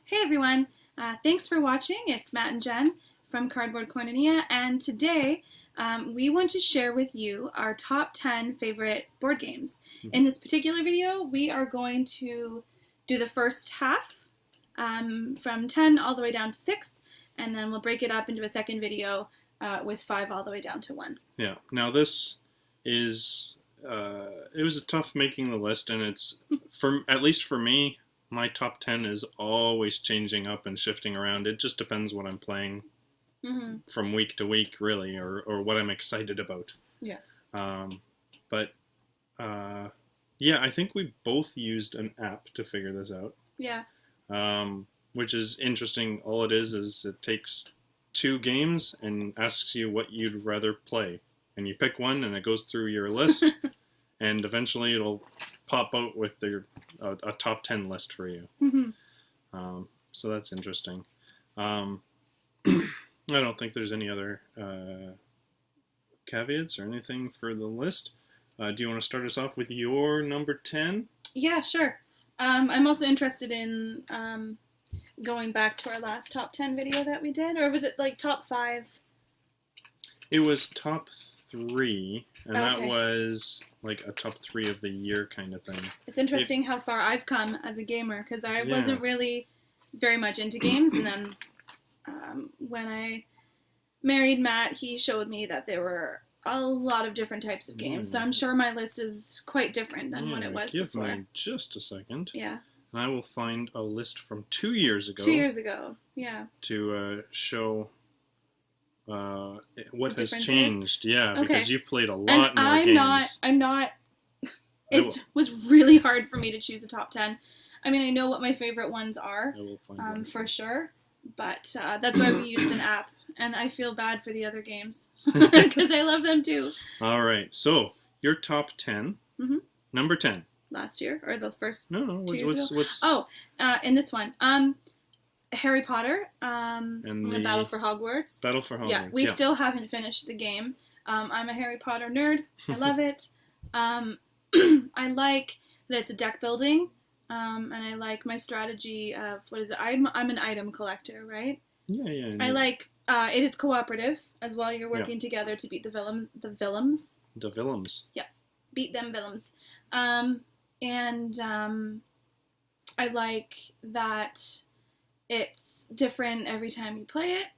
Hey everyone, thanks for watching. It's Matt and Jen from Cardboard Koinonia, and today we want to share with you our top 10 favorite board games. In this particular video, we are going to do the first half from 10 all the way down to 6, and then we'll break it up into a second video with 5 all the way down to 1. Yeah, now this is, it was tough making the list, and it's, at least for me, my top 10 is always changing up and shifting around. It just depends what I'm playing from week to week, really, or what I'm excited about. Yeah. Yeah, I think we both used an app to figure this out. Yeah. Which is interesting. All it is it takes 2 games and asks you what you'd rather play. And you pick one, and it goes through your list, and eventually it'll pop out with a top 10 list for you. So that's interesting. I don't think there's any other caveats or anything for the list. Do you want to start us off with your number 10? Yeah, sure. I'm also interested in going back to our last top 10 video that we did, or was it like top 5? It was top 3, and Okay. that was like a top 3 of the year kind of thing. It's interesting how far I've come as a gamer, because I wasn't really very much into games, and then when I married Matt, he showed me that there were a lot of different types of games, so I'm sure my list is quite different than what it was before. Give me just a second. Yeah. And I will find a list from 2 years ago. 2 years ago, yeah. To show what has differences? changed. Yeah, Okay. because you've played a lot more games. I'm not... It was really hard for me to choose a top 10. I mean, I know what my favorite ones are, I will find for sure, but that's why we used an app, and I feel bad for the other games, because I love them too. All right, so your top 10, number 10. Last year, or the first No, 2 years ago? what's... Oh, in this one, Harry Potter, and the Battle for Hogwarts. Battle for Hogwarts, yeah. We still haven't finished the game. I'm a Harry Potter nerd. I love it. I like that it's a deck building, and I like my strategy of, what is it? I'm an item collector, right? Yeah. I like, it is cooperative as well. You're working together to beat the villains. The villains? Yeah. Beat them villains. And I like that it's different every time you play it.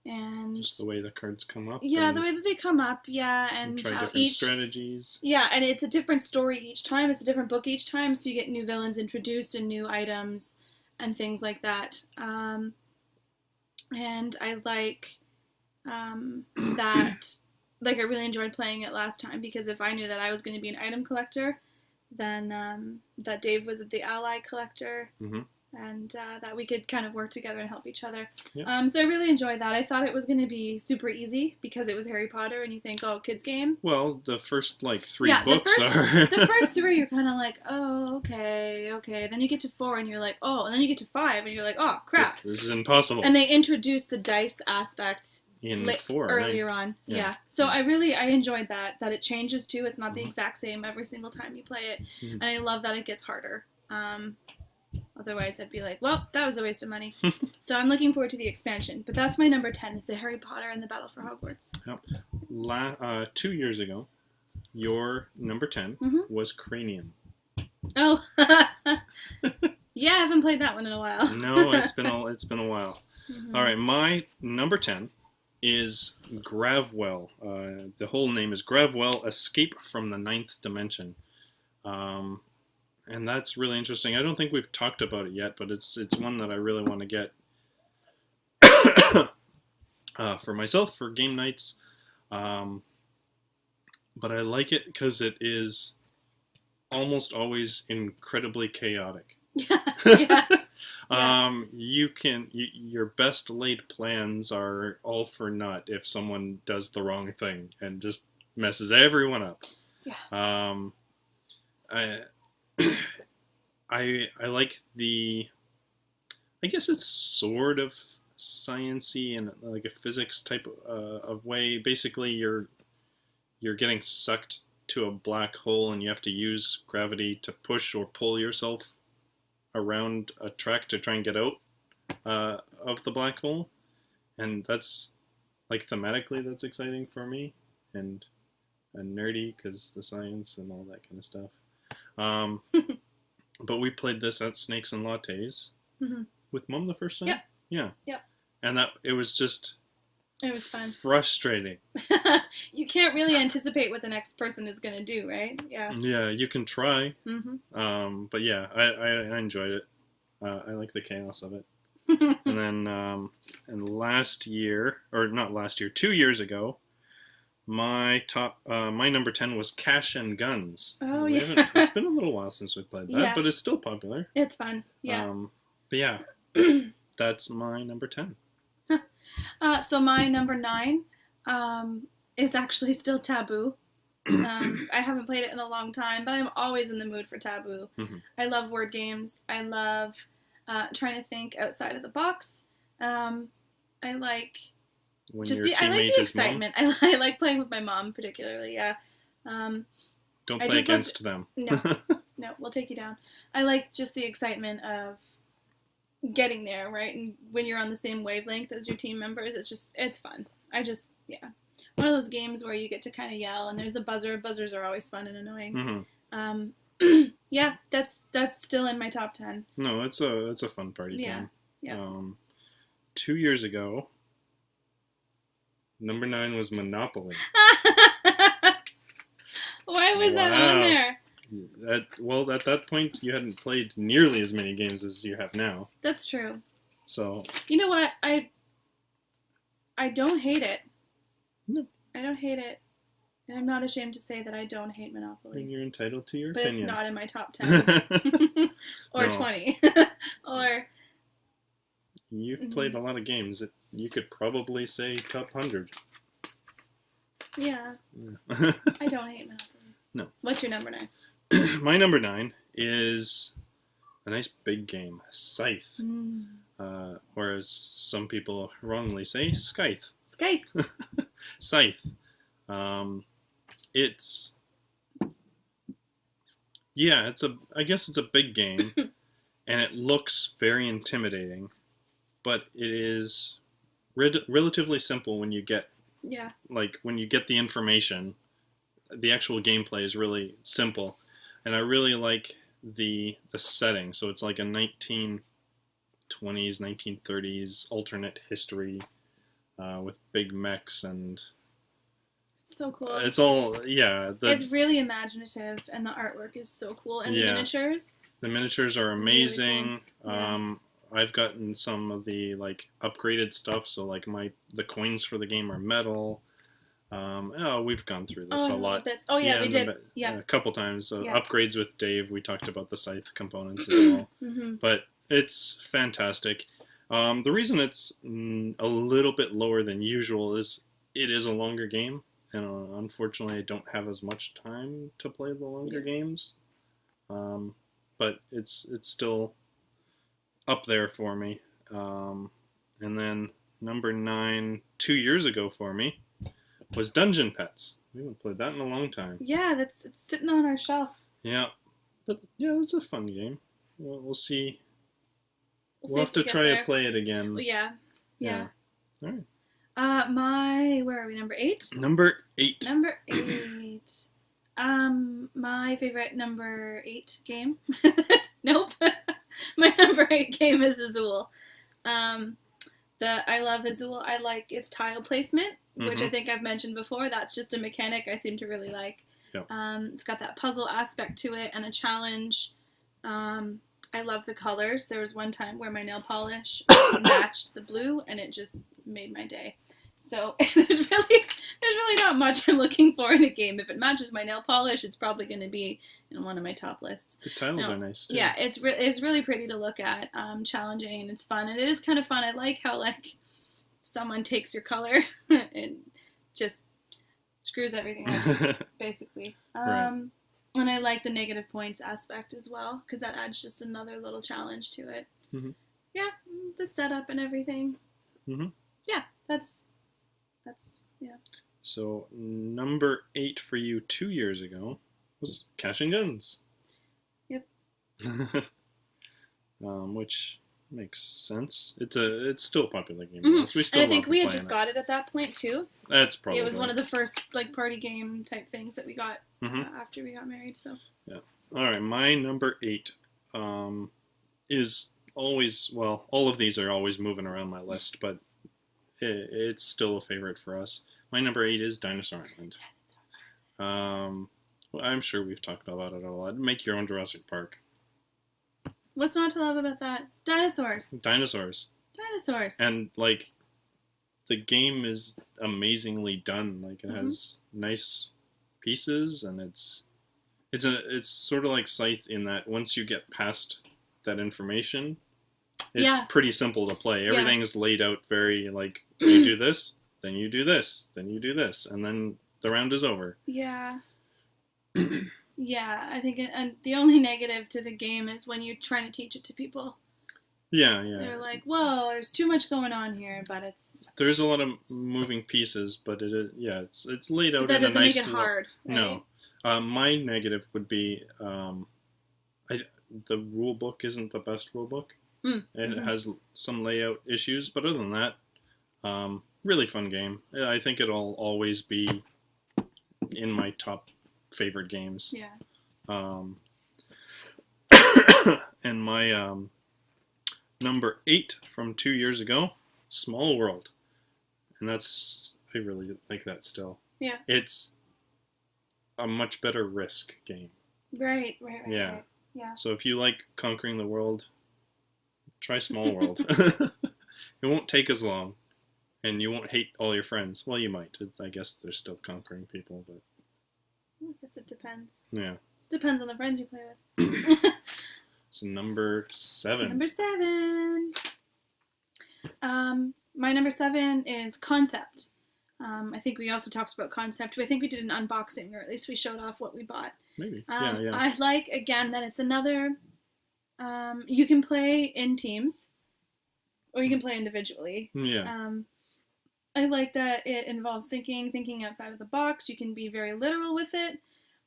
And just the way the cards come up. Yeah, the way that they come up. Yeah, and try how different strategies. Yeah, and it's a different story each time. It's a different book each time, so you get new villains introduced and new items and things like that. And I like that. Like, I really enjoyed playing it last time, because if I knew that I was going to be an item collector, then that Dave was the ally collector, and that we could kind of work together and help each other. Yep. So I really enjoyed that. I thought it was going to be super easy, because it was Harry Potter, and you think, oh, kids game? Well, the first, 3 books are... the first 3, you're kind of like, oh, okay. Then you get to 4, and you're like, oh, and then you get to 5, and you're like, oh, crap. This is impossible. And they introduced the dice aspect in 4, earlier right? on. Yeah. So I enjoyed that it changes too. It's not the exact same every single time you play it. And I love that it gets harder. Otherwise I'd be like, well, that was a waste of money. So I'm looking forward to the expansion. But that's my number 10, is the Harry Potter and the Battle for Hogwarts. Yep. 2 years ago, your number 10 was Cranium. Oh. Yeah, I haven't played that one in a while. No, it's been a while. All right, my number 10 is Gravwell. The whole name is Gravwell: Escape from the Ninth Dimension. And that's really interesting. I don't think we've talked about it yet, but it's one that I really want to get for myself, for game nights. But I like it because it is almost always incredibly chaotic. Yeah. Your best laid plans are all for naught if someone does the wrong thing and just messes everyone up. Yeah. I like I guess it's sort of science-y and like a physics type of way. Basically, you're getting sucked to a black hole and you have to use gravity to push or pull yourself around a track to try and get out of the black hole, and that's like thematically that's exciting for me and nerdy because the science and all that kind of stuff. Um, but we played this at Snakes and Lattes with Mom the first time. Yep. Yeah. Yep. And it was just. It was fun. Frustrating. You can't really anticipate what the next person is going to do, right? Yeah. Yeah, you can try. Mm-hmm. But yeah, I enjoyed it. I like the chaos of it. And then, and last year, or not last year, 2 years ago, my number 10 was Cash and Guns. Oh, yeah. It's been a little while since we played that, Yeah. but it's still popular. It's fun. Yeah. But yeah, that's my number 10. So my number 9 is actually still Taboo. I haven't played it in a long time, but I'm always in the mood for Taboo. Mm-hmm. I love word games. I love trying to think outside of the box. I like When just your I like teammate the is Mom? excitement. I like playing with my mom particularly. Yeah. Don't I play just against them. No, we'll take you down. I like just the excitement of getting there, right? And when you're on the same wavelength as your team members, it's fun. One of those games where you get to kind of yell and there's a buzzer. Buzzers are always fun and annoying. Mm-hmm. Yeah, that's still in my top 10. No, it's a fun party game. Yeah. 2 years ago, number 9 was Monopoly. Why was that on there? At that point, you hadn't played nearly as many games as you have now. That's true. So. You know what? I don't hate it. No. I don't hate it. And I'm not ashamed to say that I don't hate Monopoly. And you're entitled to your but opinion. It's not in my top 10. Or No. 20. Or... You've played a lot of games. You could probably say top 100. Yeah. I don't hate Monopoly. No. What's your number 9? My number 9 is a nice big game, Scythe. Whereas some people wrongly say Scythe. Scythe. Scythe. I guess it's a big game, and it looks very intimidating, but it is relatively simple when you get the information. The actual gameplay is really simple, and I really like the setting. So it's like a 1920s, 1930s alternate history with big mechs and. It's so cool. It's all it's really imaginative, and the artwork is so cool, and the miniatures. The miniatures are amazing. Really cool. I've gotten some of the upgraded stuff. So the coins for the game are metal. We've gone through this a lot. Bits. Oh yeah, we did. A couple times. Upgrades with Dave. We talked about the Scythe components as well. Mm-hmm. But it's fantastic. The reason it's a little bit lower than usual is it is a longer game, and unfortunately, I don't have as much time to play the longer games. But it's still up there for me. And then number 9, 2 years ago for me, was Dungeon Pets. We haven't played that in a long time. Yeah, it's sitting on our shelf. Yeah, but it's a fun game. We'll see. We'll see have to try to play it again. Well, yeah. All right. Where are we? Number 8. Number 8. My favorite number 8 game. Nope. My number 8 game is Azul. I love Azul. I like its tile placement, which I think I've mentioned before. That's just a mechanic I seem to really like. Yep. It's got that puzzle aspect to it and a challenge. I love the colors. There was one time where my nail polish matched the blue, and it just made my day. So there's really not much I'm looking for in a game. If it matches my nail polish, it's probably going to be in one of my top lists. The tiles are nice too. Yeah, it's really pretty to look at, challenging, and it's fun. And it is kind of fun. I like how someone takes your color and just screws everything up, basically. Right. And I like the negative points aspect as well, because that adds just another little challenge to it. Mm-hmm. Yeah, the setup and everything. Mm-hmm. Yeah, that's. So number 8 for you 2 years ago was Cash and Guns. Yep. which makes sense. It's still a popular game. Mm-hmm. We still and I think love we had playing just got it at that point too. That's probably it was one of the first like party game type things that we got after we got married. So yeah. All right, my number 8 is always, well, all of these are always moving around my list, but it's still a favorite for us. My number 8 is Dinosaur Island. Well, I'm sure we've talked about it a lot. Make your own Jurassic Park. What's not to love about that? Dinosaurs. Dinosaurs. And like, the game is amazingly done. Like, it has nice pieces, and it's sort of like Scythe in that once you get past that information, it's pretty simple to play. Everything is laid out very like, you do this, then you do this, then you do this, and then the round is over. Yeah. Yeah, I think and the only negative to the game is when you're trying to teach it to people. Yeah. They're like, "Whoa, there's too much going on here," but there's a lot of moving pieces, but it's laid out. But that in a doesn't nice make it hard. Right? No, my negative would be the rule book isn't the best rule book. It has some layout issues, but other than that, really fun game. I think it'll always be in my top favorite games. Yeah. And my number 8 from 2 years ago, Small World, and I really like that still. Yeah. It's a much better Risk game. Right. Yeah. Right. Yeah. So if you like conquering the world, try Small World. It won't take as long, and you won't hate all your friends. Well, you might. I guess they're still conquering people, but I guess it depends. Yeah. Depends on the friends you play with. So number 7. Number 7. My number 7 is Concept. I think we also talked about Concept. I think we did an unboxing, or at least we showed off what we bought. Maybe. Yeah. I like, again, that it's another... you can play in teams, or you can play individually. Yeah. I like that it involves thinking outside of the box. You can be very literal with it,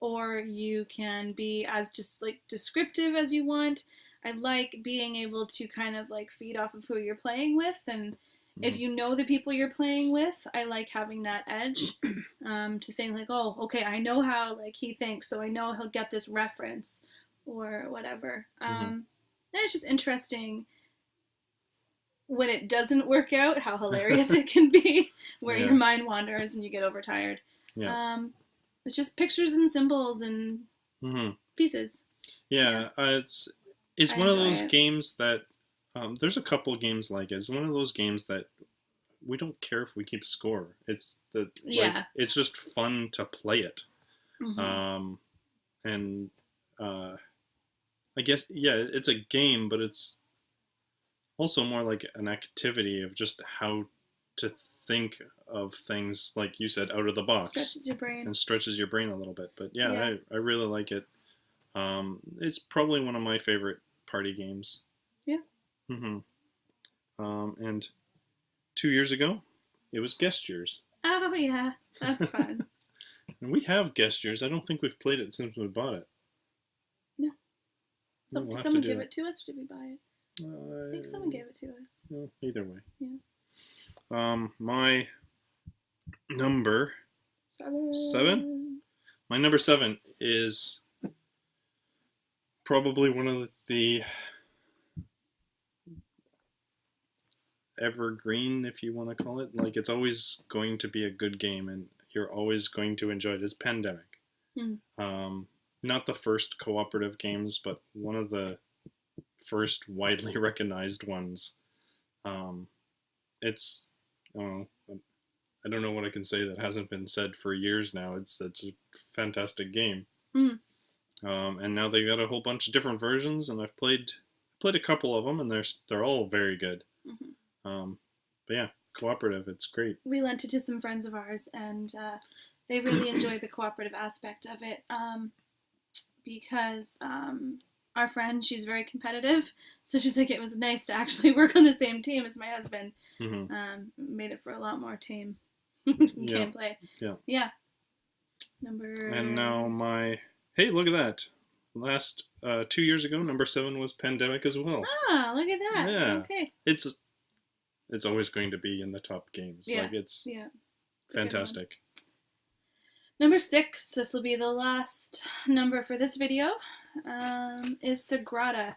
or you can be as just like descriptive as you want. I like being able to kind of like feed off of who you're playing with, and if you know the people you're playing with, I like having that edge to think like, oh, okay, I know how like he thinks, so I know he'll get this reference or whatever. And it's just interesting when it doesn't work out, how hilarious it can be, where your mind wanders and you get overtired. Yeah. It's just pictures and symbols and pieces. Yeah. It's one of those games that there's a couple games like it. It's one of those games that we don't care if we keep score. It's it's just fun to play it. And I guess it's a game, but it's also more like an activity of just how to think of things, like you said, out of the box. Stretches your brain. And stretches your brain a little bit. But I really like it. It's probably one of my favorite party games. Yeah. And 2 years ago, it was Gestures. Oh, yeah. That's fun. And we have Gestures. I don't think we've played it since we bought it. No. Did someone give it to us, or did we buy it? I think someone gave it to us. Well, either way. Yeah. My number 7? My number 7 is probably one of the evergreen, if you want to call it. Like, it's always going to be a good game, and you're always going to enjoy it. It's Pandemic. Not the first cooperative games, but one of the first widely recognized ones. It's, I don't know what I can say that hasn't been said for years now. It's a fantastic game. And now they've got a whole bunch of different versions, and I've played a couple of them, and they're all very good. But yeah, cooperative, it's great. We lent it to some friends of ours, and they really enjoyed the cooperative aspect of it, because our friend, she's very competitive, so she's like, it was nice to actually work on the same team as my husband. Made it for a lot more tame gameplay. Yeah. And now hey, look at that. Last 2 years ago, number 7 was Pandemic as well. Ah, look at that. Yeah. Okay. It's always going to be in the top games. Yeah. Like, it's It's fantastic. Number 6, this will be the last number for this video, is Sagrada.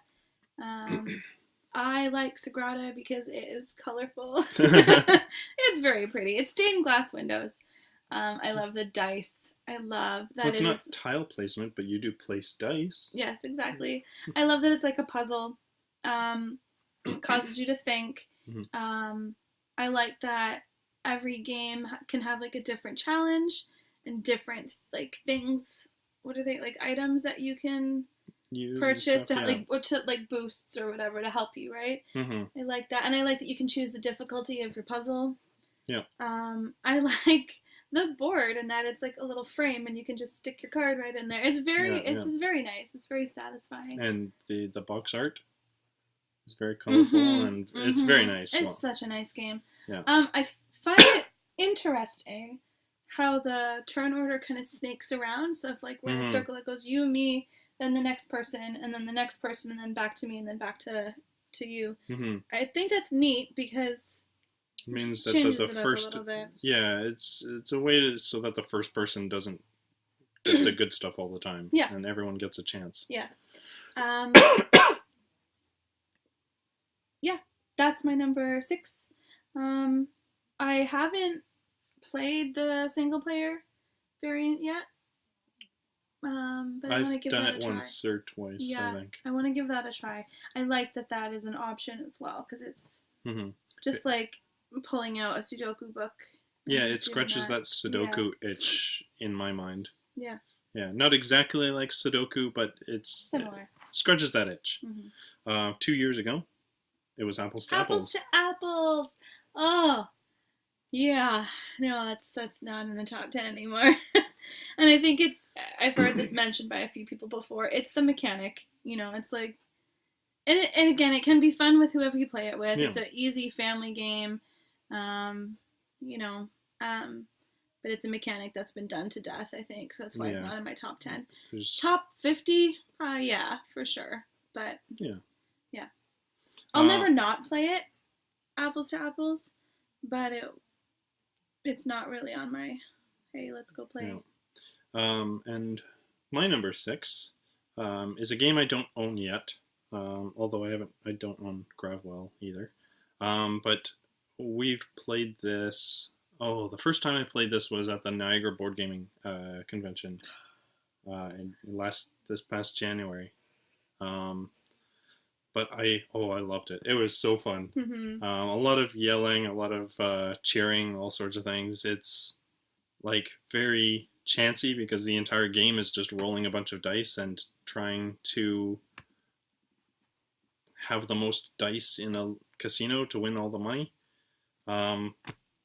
I like Sagrada because it is colorful. It's very pretty. It's stained glass windows. I love the dice. I love that it's not tile placement, but you do place dice. Yes, exactly. I love that it's like a puzzle. It causes you to think. Mm-hmm. I like that every game can have like a different challenge and different like things. What are they, like items that you can purchase to like boosts or whatever to help you, right? Mm-hmm. I like that, and I like that you can choose the difficulty of your puzzle. Yeah. I like the board and that it's like a little frame and you can just stick your card right in there. It's just very nice. It's very satisfying. And the box art is very colorful and it's very nice. It's such a nice game. Yeah. I find it interesting how the turn order kind of snakes around. So if like we're in a circle, it goes you, me, then the next person, and then the next person, and then back to me, and then back to you. Mm-hmm. I think that's neat because it means that the first, it's a way so that the first person doesn't get the good stuff all the time. Yeah. And everyone gets a chance. Yeah. Yeah, that's my number 6. I haven't played the single player variant yet. But I want to give that a try. I've done it once or twice, I think. I want to give that a try. I like that is an option as well, because it's just like pulling out a Sudoku book. Yeah, it scratches that Sudoku itch in my mind. Yeah. Yeah, not exactly like Sudoku, but it's similar. Scratches that itch. 2 years ago, it was Apples to Apples. Apples to Apples! Oh! Yeah. No, that's not in the top 10 anymore. And I think I've heard this mentioned by a few people before. It's the mechanic, it's like, and again, it can be fun with whoever you play it with. Yeah. It's an easy family game, but it's a mechanic that's been done to death, I think. So that's why it's not in my top 10. Top 50, yeah, for sure. But yeah. I'll never not play it, Apples to Apples, but it's not really on my, hey, let's go play it. And my number 6 is a game I don't own yet, although I don't own Gravwell either. But we've played this. Oh, the first time I played this was at the Niagara Board Gaming Convention this past January. But I loved it. It was so fun. Mm-hmm. A lot of yelling, a lot of cheering, all sorts of things. It's like very chancy because the entire game is just rolling a bunch of dice and trying to have the most dice in a casino to win all the money.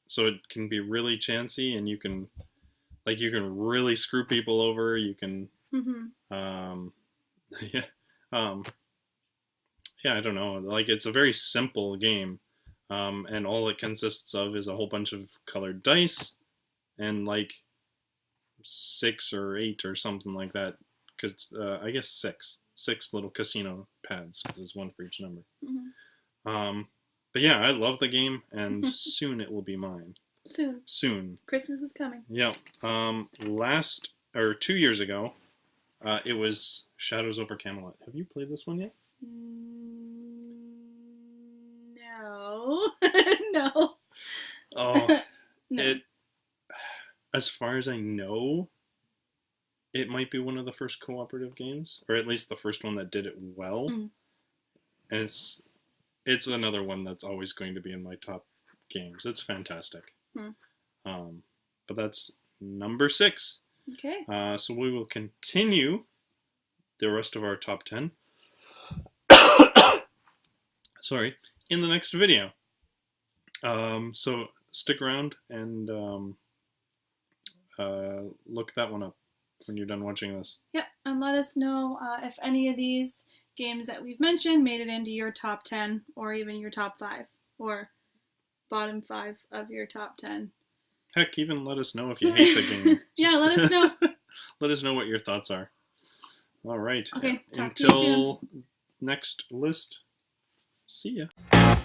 So it can be really chancy, and you can really screw people over. You can, I don't know. Like, it's a very simple game, and all it consists of is a whole bunch of colored dice, and like 6 or 8 or something like that. Because I guess 6 little casino pads, because it's one for each number. Mm-hmm. But yeah, I love the game, and soon it will be mine. Soon. Christmas is coming. Yeah. 2 years ago, it was Shadows over Camelot. Have you played this one yet? No. No. Oh, no. As far as I know, it might be one of the first cooperative games, or at least the first one that did it well. Mm. And it's another one that's always going to be in my top games. It's fantastic. Mm. But that's number 6. Okay. So we will continue the rest of our top 10. Sorry, in the next video. So stick around and look that one up when you're done watching this. Yep, and let us know if any of these games that we've mentioned made it into your top 10 or even your top 5 or bottom 5 of your top 10. Heck, even let us know if you hate the game. Yeah, let us know. Let us know what your thoughts are. All right. Okay, talk to you soon. Until next list, see ya.